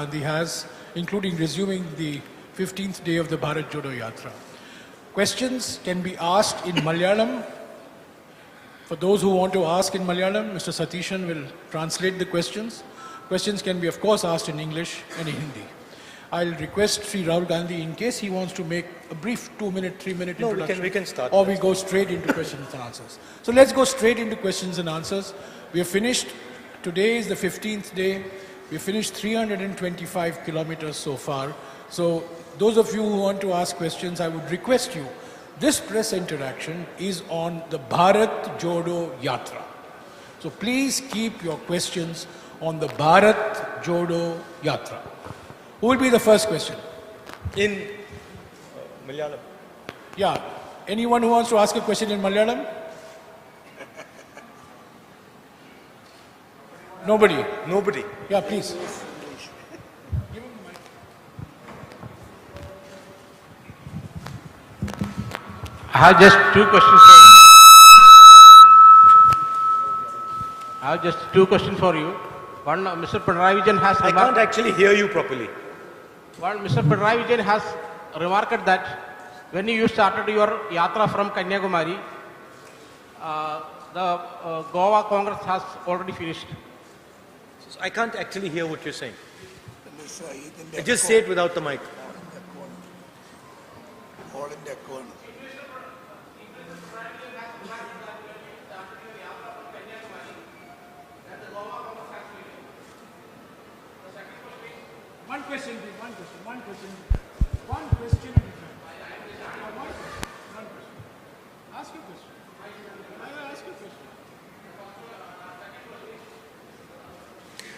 Gandhi has, including resuming the 15th day of the Bharat JODO YATRA. Questions can be asked in Malayalam. For those who want to ask in Malayalam, Mr. Satishan will translate the questions. Questions can be, of course, asked in English and in Hindi. I'll request Sri Rahul Gandhi, in case he wants to make a brief 2-minute, 3-minute introduction. We can start. Or we go straight into questions and answers. So let's go straight into questions and answers. We have finished. Today is the 15th day. We have finished 325 kilometers so far. So those of you who want to ask questions, I would request you, this press interaction is on the Bharat JODO YATRA. So please keep your questions on the Bharat JODO YATRA. Who will be the first question? In Malayalam. Yeah. Anyone who wants to ask a question in Malayalam? Nobody? Nobody. Yeah, please. I have just two questions for you. One, Mr. Pinarayi Vijayan has I can't actually hear you properly. Mr. Pinarayi Vijayan has remarked that when you started your yatra from Kanyakumari, the Goa Congress has already finished. I can't actually hear what you're saying. Just say it without the mic. One question. Ask your question. Ask your question.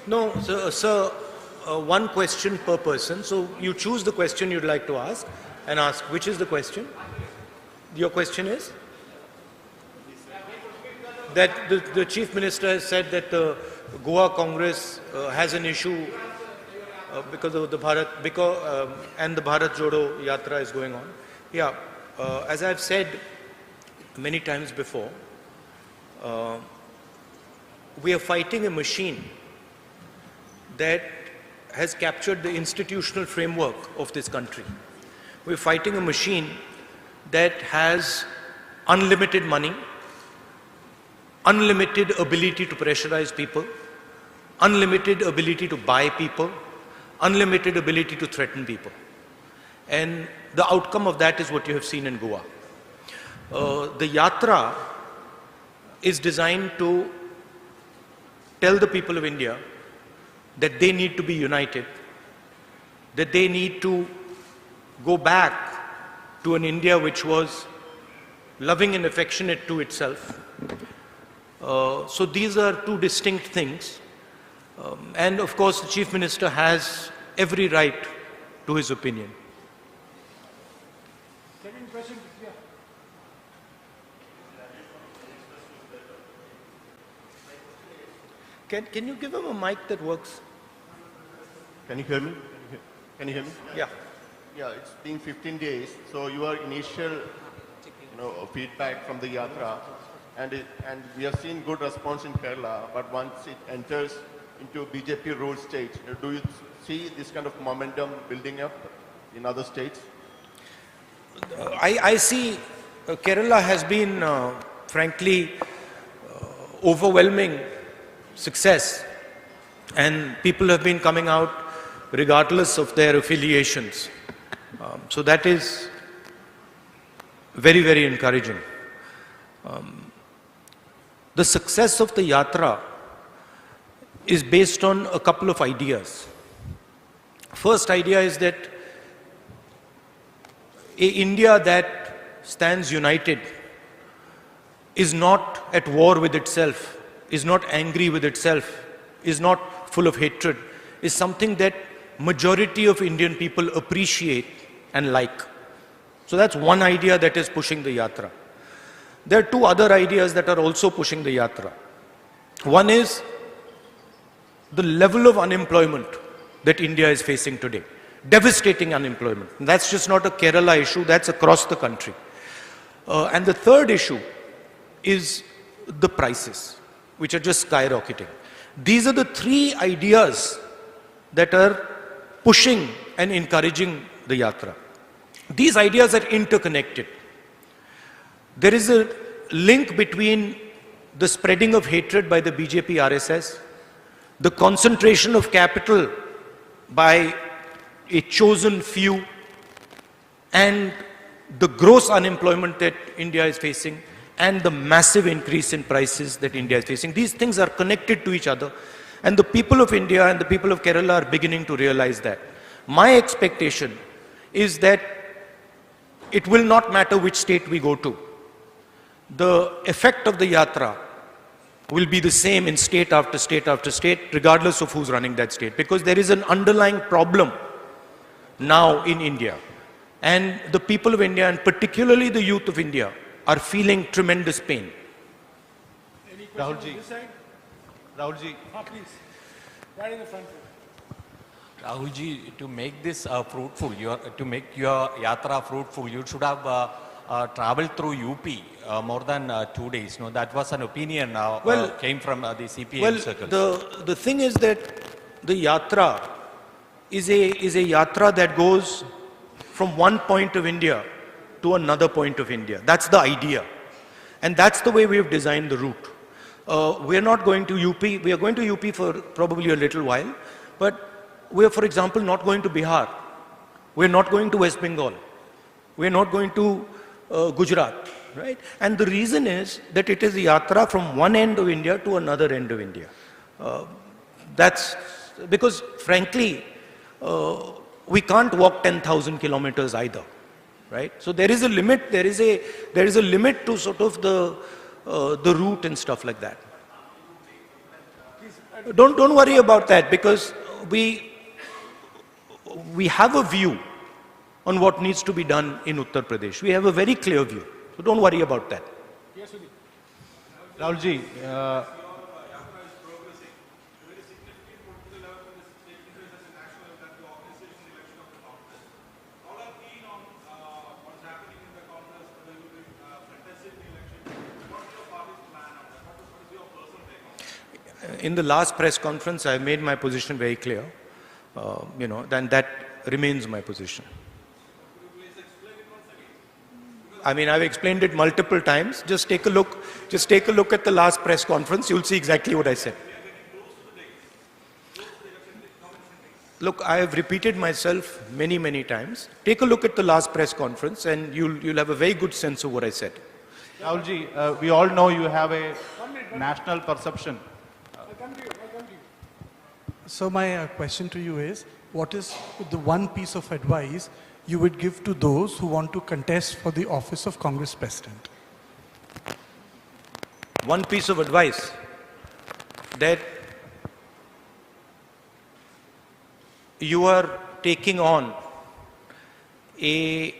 No, sir, one question per person. So you choose the question you'd like to ask and ask. Which is the question? Your question is? That the Chief Minister has said that the Goa Congress has an issue because of the Bharat, and the Bharat Jodo Yatra is going on. Yeah, as I've said many times before, we are fighting a machine that has captured the institutional framework of this country. We're fighting a machine that has unlimited money, unlimited ability to pressurize people, unlimited ability to buy people, unlimited ability to threaten people. And the outcome of that is what you have seen in Goa. The Yatra is designed to tell the people of India that they need to be united, that they need to go back to an India which was loving and affectionate to itself. So these are two distinct things. And of course, the Chief Minister has every right to his opinion. Second question, yeah. Can you give him a mic that works? Can you hear me? Can you hear me? Yeah. Yeah, it's been 15 days. So your initial, feedback from the Yatra, and we have seen good response in Kerala, but once it enters into BJP ruled state, do you see this kind of momentum building up in other states? I see Kerala has been, frankly, overwhelming success, and people have been coming out regardless of their affiliations. So that is very, very encouraging. The success of the Yatra is based on a couple of ideas. First idea is that an India that stands united is not at war with itself, is not angry with itself, is not full of hatred, is something that majority of Indian people appreciate and like. So that's one idea that is pushing the Yatra. There are two other ideas that are also pushing the Yatra. One is the level of unemployment that India is facing today. Devastating unemployment. And that's just not a Kerala issue, that's across the country. And the third issue is the prices, which are just skyrocketing. These are the three ideas that are pushing and encouraging the yatra. These ideas are interconnected. There is a link between the spreading of hatred by the BJP RSS, the concentration of capital by a chosen few, and the gross unemployment that India is facing, and the massive increase in prices that India is facing. These things are connected to each other, and the people of India and the people of Kerala are beginning to realize that. My expectation is that it will not matter which state we go to. The effect of the yatra will be the same in state after state after state, regardless of who's running that state, because there is an underlying problem now in India. And the people of India, and particularly the youth of India, are feeling tremendous pain. Any questions on this side? Rahulji. Please. Right in the front. Rahulji, to make this fruitful, to make your yatra fruitful, you should have traveled through UP more than 2 days. No, that was an opinion came from the CPM circles. The thing is that the yatra is a yatra that goes from one point of India to another point of India. That's the idea. And that's the way we have designed the route. We are not going to UP. We are going to UP for probably a little while. But we are, for example, not going to Bihar. We are not going to West Bengal. We are not going to Gujarat. Right? And the reason is that it is a yatra from one end of India to another end of India. That's because, frankly, we can't walk 10,000 kilometers either, right? So there is a limit. There is a limit to sort of the route and stuff like that. Don't worry about that, because we have a view on what needs to be done in Uttar Pradesh. We have a very clear view. So don't worry about that. Yes, Sudhi. Rahulji, In the last press conference, I made my position very clear. Then that remains my position. I mean, I've explained it multiple times. Just take a look at the last press conference. You'll see exactly what I said. Look, I have repeated myself many, many times. Take a look at the last press conference and you'll have a very good sense of what I said. Rahulji, we all know you have a national perception. So my question to you is, what is the one piece of advice you would give to those who want to contest for the office of Congress President? One piece of advice, that you are taking on a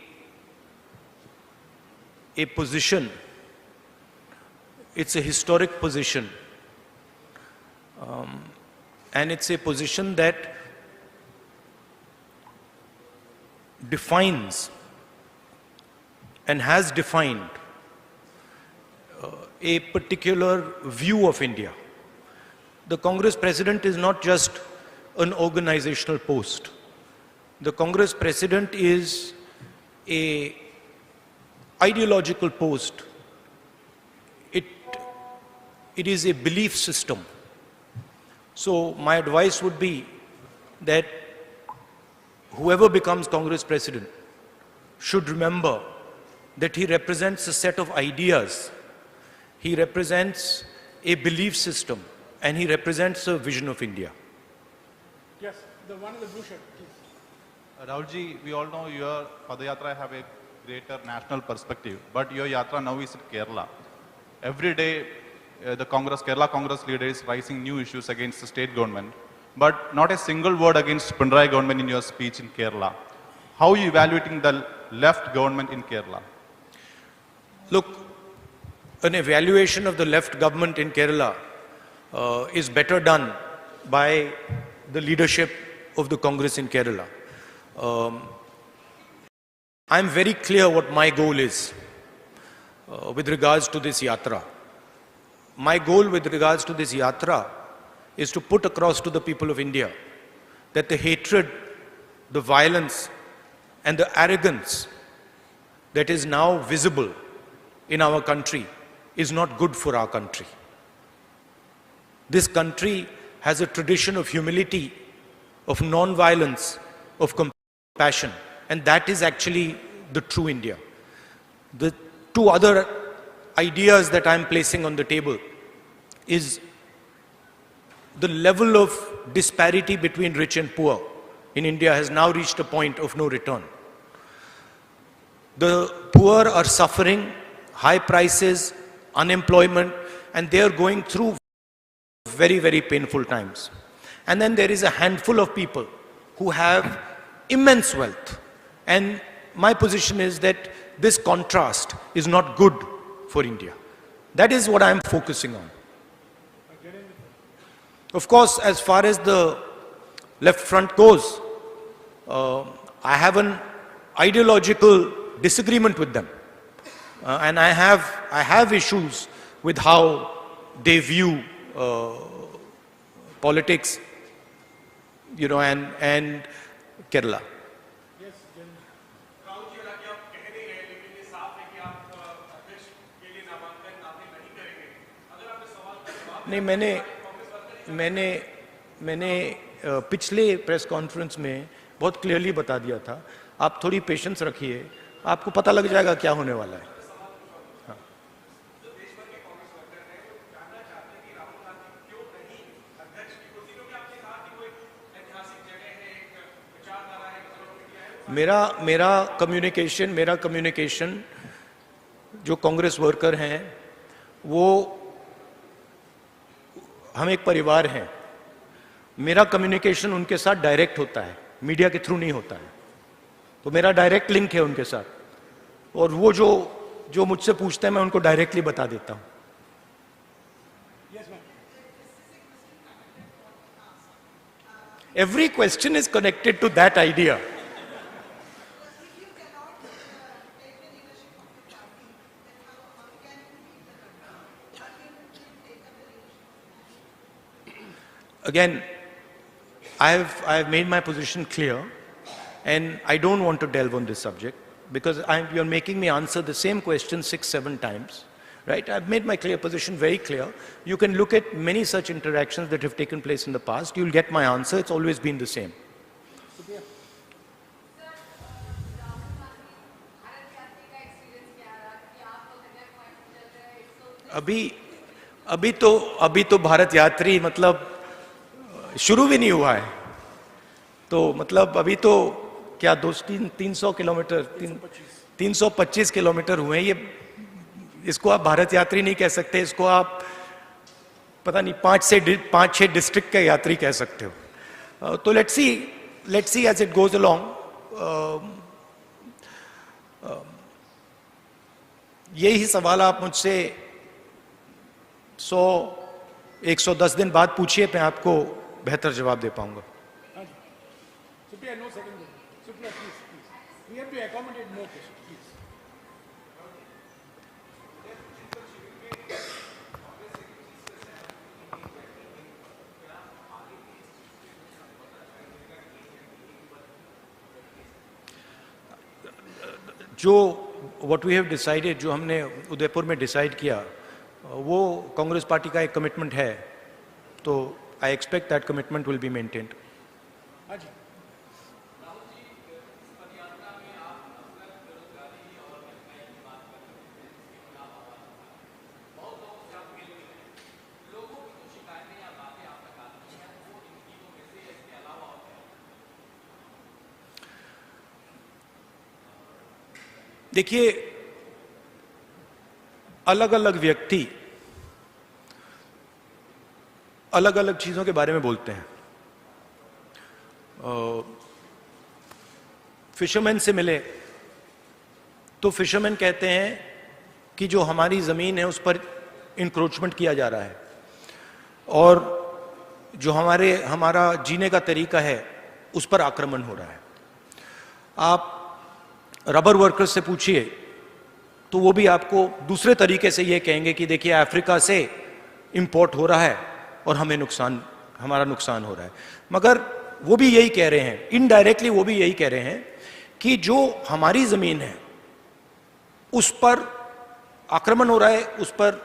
position. It's a historic position. And it's a position that defines and has defined a particular view of India. The Congress President is not just an organizational post. The Congress President is a ideological post. It is a belief system. So my advice would be that whoever becomes Congress President should remember that he represents a set of ideas, he represents a belief system, and he represents a vision of India. Yes, the one in the blue shirt, please. Rahulji, we all know your Padayatra have a greater national perspective, but your yatra now is in Kerala. Every day, the Kerala Congress leader is raising new issues against the state government, but not a single word against Pinarayi government in your speech in Kerala. How are you evaluating the left government in Kerala? Look, an evaluation of the left government in Kerala is better done by the leadership of the Congress in Kerala. I'm very clear what my goal is with regards to this yatra. My goal with regards to this yatra is to put across to the people of India that the hatred the violence and the arrogance that is now visible in our country is not good for our country. This country has a tradition of humility, of non-violence, of compassion, and that is actually the true India. The two other ideas that I'm placing on the table is the level of disparity between rich and poor in India has now reached a point of no return. The poor are suffering high prices, unemployment, and they are going through very, very painful times. And then there is a handful of people who have immense wealth. And my position is that this contrast is not good for India. That is what I am focusing on. Of course, as far as the left front goes, I have an ideological disagreement with them. And I have issues with how they view politics, you know, and Kerala. नहीं, मैंने पिछले press conference में बहुत clearly बता दिया था. आप थोड़ी पेशेंस रखिए, आपको पता लग जाएगा क्या होने वाला है. हाँ. मेरा कम्युनिकेशन जो कांग्रेस वर्कर हैं, वो हम एक परिवार हैं. मेरा कम्युनिकेशन उनके साथ डायरेक्ट होता है, मीडिया के थ्रू नहीं होता है. तो मेरा डायरेक्ट लिंक है उनके साथ, और वो जो मुझसे पूछते हैं मैं उनको डायरेक्टली बता देता हूं. Every question is connected to that idea. Again, I have made my position clear, and I don't want to delve on this subject because you're making me answer the same question 6-7 times, right? I've made my position very clear. You can look at many such interactions that have taken place in the past. You'll get my answer. It's always been the same. अभी तो भारत यात्री मतलब शुरू भी नहीं हुआ है. तो मतलब अभी तो क्या 300 किलोमीटर 325 किलोमीटर हुए हैं. ये इसको आप भारत यात्री नहीं कह सकते, इसको आप पता नहीं 5-6 डिस्ट्रिक्ट के यात्री कह सकते हो. तो let's see as it goes along. यही सवाल आप मुझसे 110 दिन बाद पूछिए, मैं आपको बेहतर जवाब दे पाऊंगा. No second. Supriya, please. We have to accommodate more questions, please. what we have decided, जो हमने उदयपुर में डिसाइड किया, वो कांग्रेस पार्टी का एक कमिटमेंट है. तो I expect that commitment will be maintained. देखिए, अलग अलग व्यक्ति अलग अलग चीजों के बारे में बोलते हैं. फिशरमैन से मिले तो फिशरमैन कहते हैं कि जो हमारी जमीन है उस पर इंक्रोचमेंट किया जा रहा है, और जो हमारा जीने का तरीका है उस पर आक्रमण हो रहा है. आप रबर वर्कर्स से पूछिए तो वो भी आपको दूसरे तरीके से ये कहेंगे कि देखिए अफ्रीका से इंपोर्ट हो रहा है और हमारा नुकसान हो रहा है. मगर वो भी यही कह रहे हैं, इनडायरेक्टली वो भी यही कह रहे हैं कि जो हमारी जमीन है उस पर आक्रमण हो रहा है, उस पर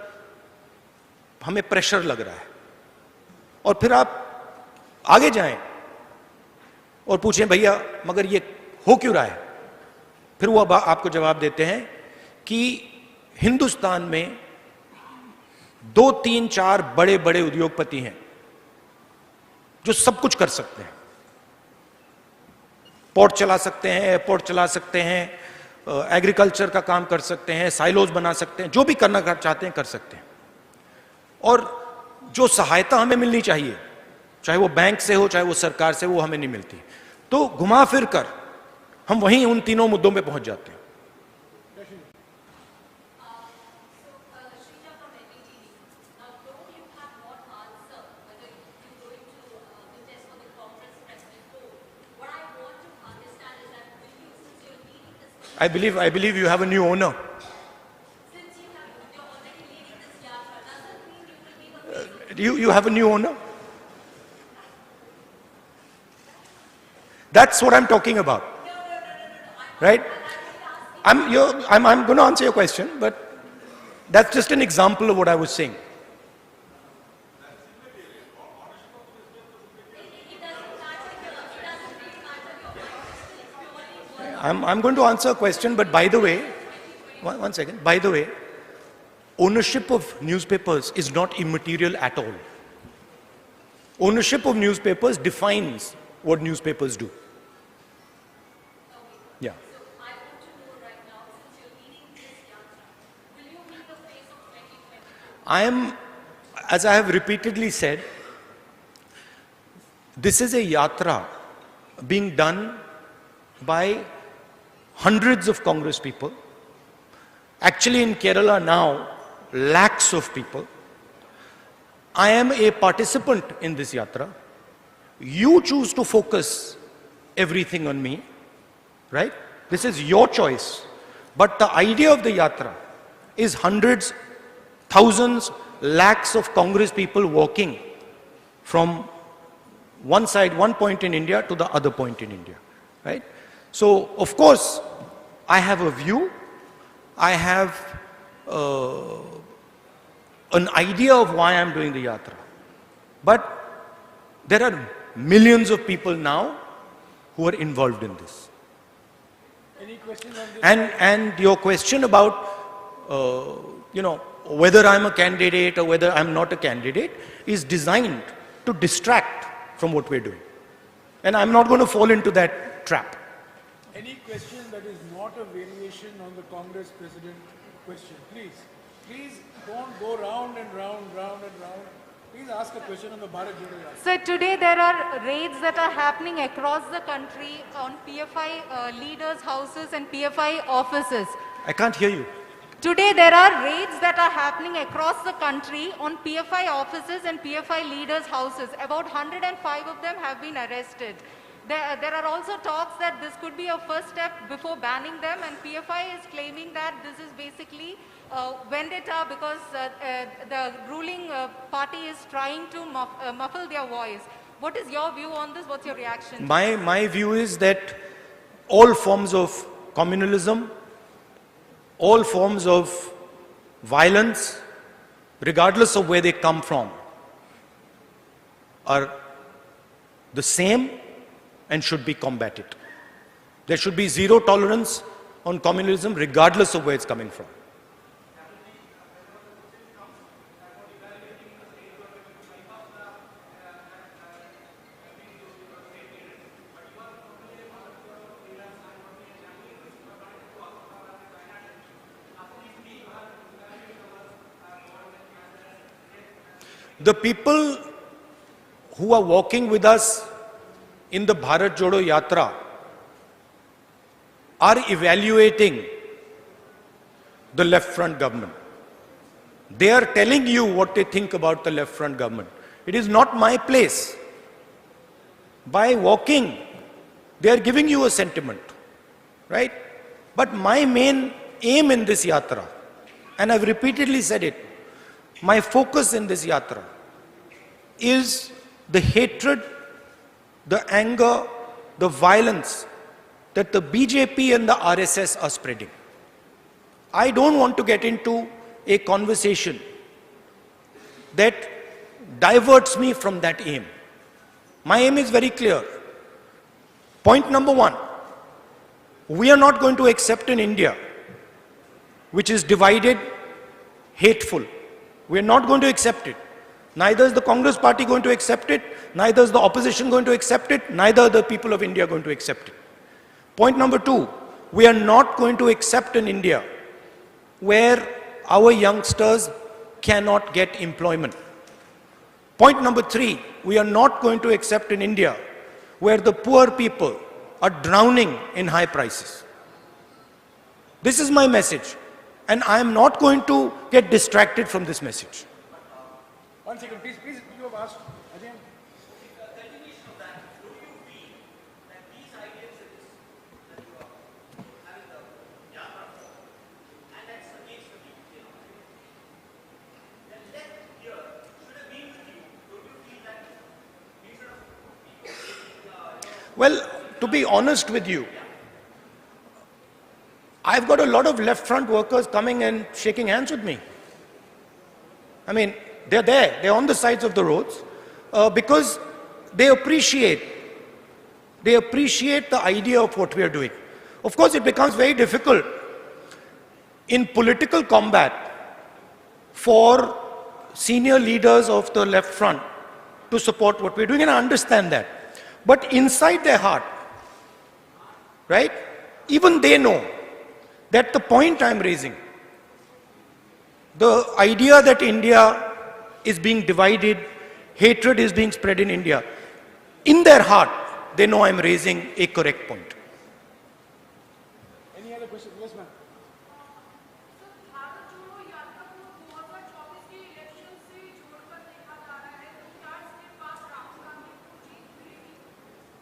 हमें प्रेशर लग रहा है। और फिर आप आगे जाएं और पूछें भैया मगर ये हो क्यों रहा है, फिर वो आपको जवाब देते हैं कि हिंदुस्तान में 2, 3, 4 बड़े बड़े उद्योगपति हैं जो सब कुछ कर सकते हैं, पोर्ट चला सकते हैं, एयरपोर्ट चला सकते हैं, एग्रीकल्चर का काम कर सकते हैं, साइलोज बना सकते हैं, जो भी करना चाहते हैं कर सकते हैं। और जो सहायता हमें मिलनी चाहिए, चाहे वो बैंक से हो चाहे वो सरकार से, वो हमें नहीं मिलती। तो घुमा फिर कर हम वहीं उन तीनों मुद्दों पे पहुंच जाते हैं। I believe you have a new owner. You have a new owner? That's what I'm talking about. Right? I'm going to answer your question, but that's just an example of what I was saying. I'm going to answer a question, but by the way, one second. By the way, ownership of newspapers is not immaterial at all. Ownership of newspapers defines what newspapers do. Yeah. I am, as I have repeatedly said, this is a yatra being done by hundreds of Congress people. Actually in Kerala now, lakhs of people. I am a participant in this yatra. You choose to focus everything on me, right? This is your choice. But the idea of the yatra is hundreds, thousands, lakhs of Congress people walking from one side, one point in India to the other point in India, right? So, of course, I have a view, I have an idea of why I'm doing the yatra. But there are millions of people now who are involved in this. Any questions on this? And your question about, whether I'm a candidate or whether I'm not a candidate is designed to distract from what we're doing. And I'm not going to fall into that trap. Any question that is not a variation on the Congress President question, please. Please don't go round and round. Please ask a question on the Bharat JODO Yatra. So today there are raids that are happening across the country on PFI leaders' houses and PFI offices. I can't hear you. Today there are raids that are happening across the country on PFI offices and PFI leaders' houses. About 105 of them have been arrested. There are also talks that this could be a first step before banning them, and PFI is claiming that this is basically vendetta because the ruling party is trying to muffle their voice. What is your view on this? What's your reaction? My view is that all forms of communalism, all forms of violence, regardless of where they come from, are the same and should be combated. There should be zero tolerance on communalism regardless of where it's coming from. The people who are walking with us in the Bharat JODO Yatra are evaluating the left front government. They are telling you what they think about the left front government. It is not my place. By walking, they are giving you a sentiment, right? But my main aim in this yatra, and I've repeatedly said it, my focus in this yatra is the hatred the anger, the violence that the BJP and the RSS are spreading. I don't want to get into a conversation that diverts me from that aim. My aim is very clear. Point number one, we are not going to accept an India which is divided, hateful. We are not going to accept it. Neither is the Congress party going to accept it, neither is the opposition going to accept it, neither are the people of India going to accept it. Point number two, we are not going to accept an India where our youngsters cannot get employment. Point number three, we are not going to accept an India where the poor people are drowning in high prices. This is my message, and I am not going to get distracted from this message. 1 second, please, you have asked. Again. Well, to be honest with you, I've got a lot of left front workers coming and shaking hands with me. I mean, they're there, they're on the sides of the roads because they appreciate the idea of what we are doing. Of course, it becomes very difficult in political combat for senior leaders of the left front to support what we're doing, and I understand that. But inside their heart, right, even they know that the point I'm raising, the idea that India is being divided, hatred is being spread in India, in their heart, they know I'm raising a correct point. Any other question? Yes, ma'am.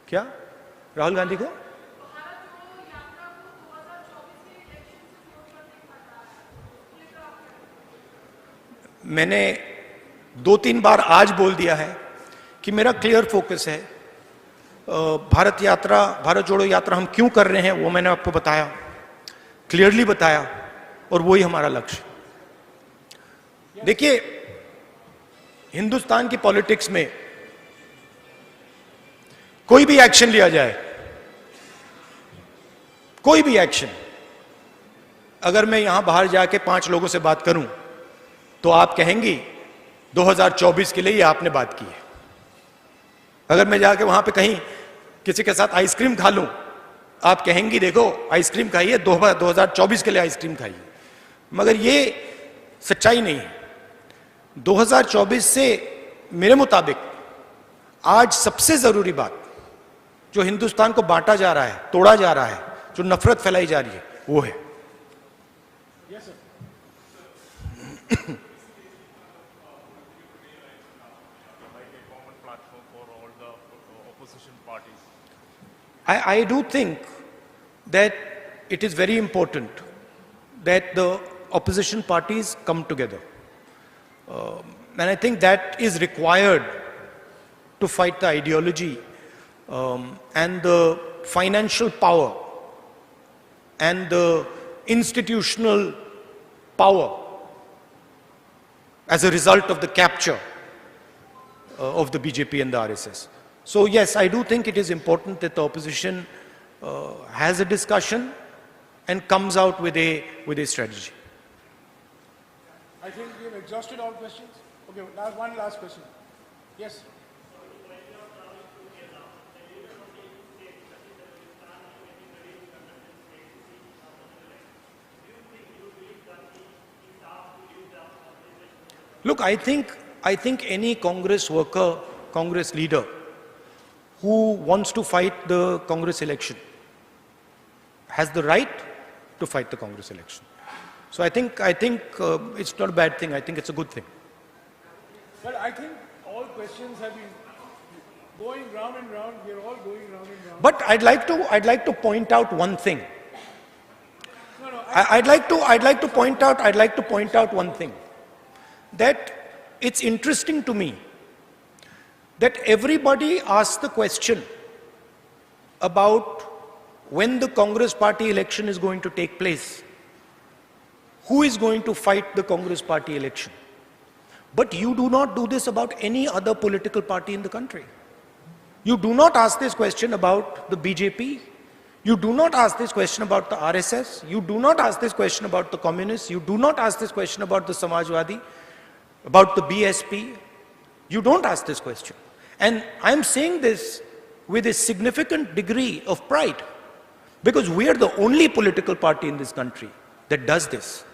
क्या? राहुल गांधी को? मैंने 2-3 बार आज बोल दिया है कि मेरा clear focus है। भारत यात्रा, भारत जोड़ो यात्रा हम क्यों कर रहे हैं वो मैंने आपको बताया, क्लियरली बताया, और वही हमारा लक्ष्य। देखिए, हिंदुस्तान की पॉलिटिक्स में कोई भी एक्शन लिया जाए, कोई भी एक्शन, अगर मैं यहां बाहर जाके 5 लोगों से बात करूं तो आप कहेंगी 2024 के लिए ये आपने बात की है। अगर मैं जाके वहां पे कहीं किसी के साथ आइसक्रीम खा लूं, आप कहेंगी देखो आइसक्रीम खाइए, 2024 के लिए आइसक्रीम खाइए। मगर ये सच्चाई नहीं है। 2024 से मेरे मुताबिक आज सबसे जरूरी बात जो हिंदुस्तान को बांटा जा रहा है, तोड़ा जा रहा है, जो नफरत फैलाई जा रही है, वो है। Yes, sir. I do think that it is very important that the opposition parties come together. And I think that is required to fight the ideology and the financial power and the institutional power as a result of the capture of the BJP and the RSS. So yes, I do think it is important that the opposition has a discussion and comes out with a strategy. I think we have exhausted all questions. Okay, one last question. Yes. Look, I think any Congress worker, Congress leader who wants to fight the Congress election has the right to fight the Congress election. So I think it's not a bad thing. I think it's a good thing. Well, I think all questions have been going round and round. We are all going round and round. But I'd like to point out one thing. No, I'd like to point out one thing. That it's interesting to me that everybody asks the question about when the Congress party election is going to take place. Who is going to fight the Congress party election? But you do not do this about any other political party in the country. You do not ask this question about the BJP. You do not ask this question about the RSS. You do not ask this question about the communists. You do not ask this question about the Samajwadi, about the BSP. You don't ask this question. And I'm saying this with a significant degree of pride, because we are the only political party in this country that does this.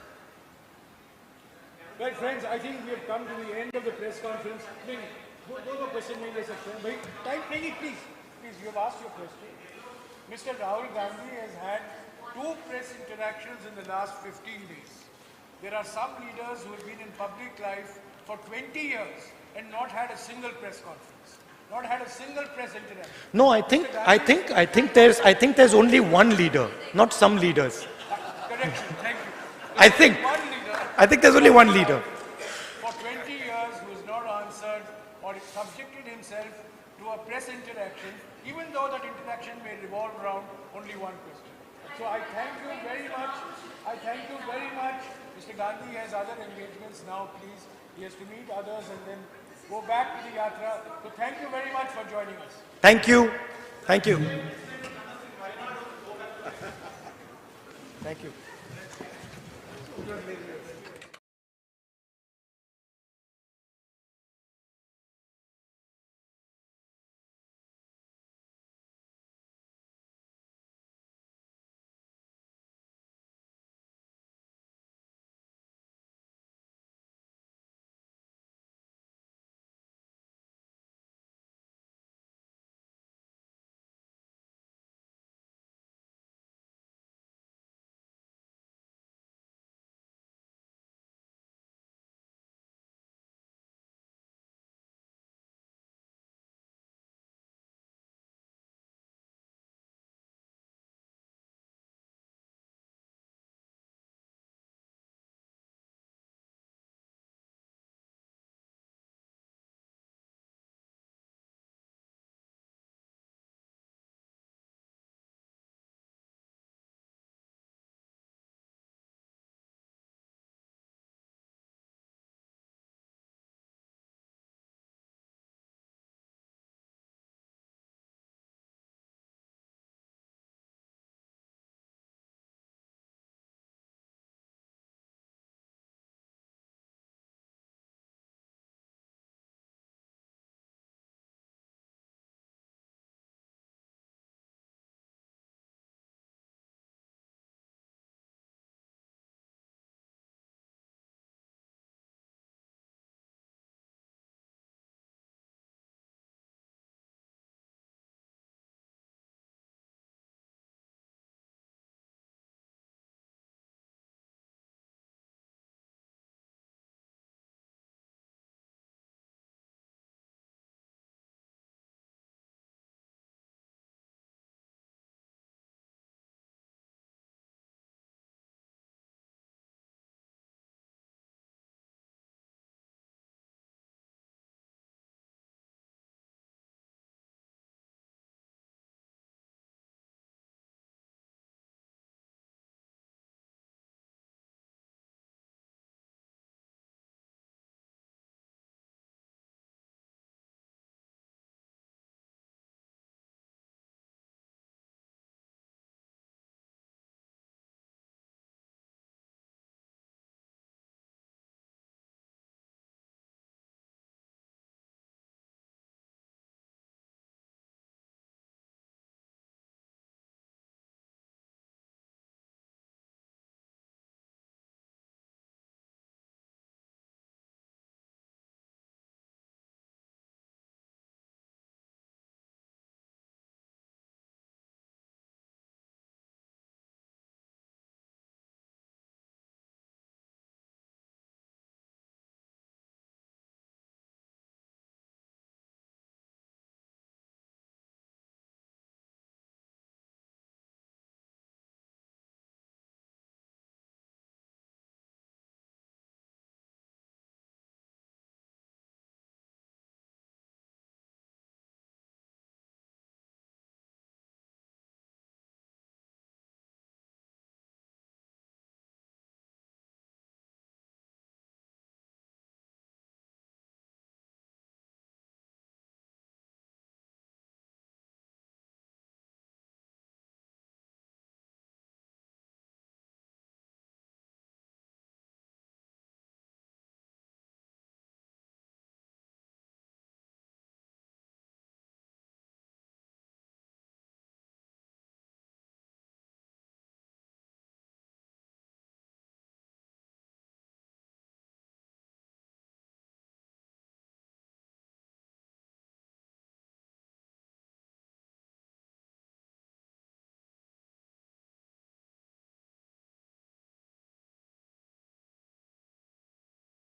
Right, friends, I think we have come to the end of the press conference. Those are question section. Please, you have asked your question. Mr. Rahul Gandhi has had 2 press interactions in the last 15 days. There are some leaders who have been in public life for 20 years and not had a single press conference, not had a single press interaction. No, I think there's only one leader, not some leaders. Correction, thank you. I think there's only one leader. For 20 years who has not answered or subjected himself to a press interaction, even though that interaction may revolve around only one question. So I thank you very much. Mr. Gandhi has other engagements now, please. He has to meet others and then go back to the yatra. So thank you very much for joining us. Thank you. Thank you. Thank you.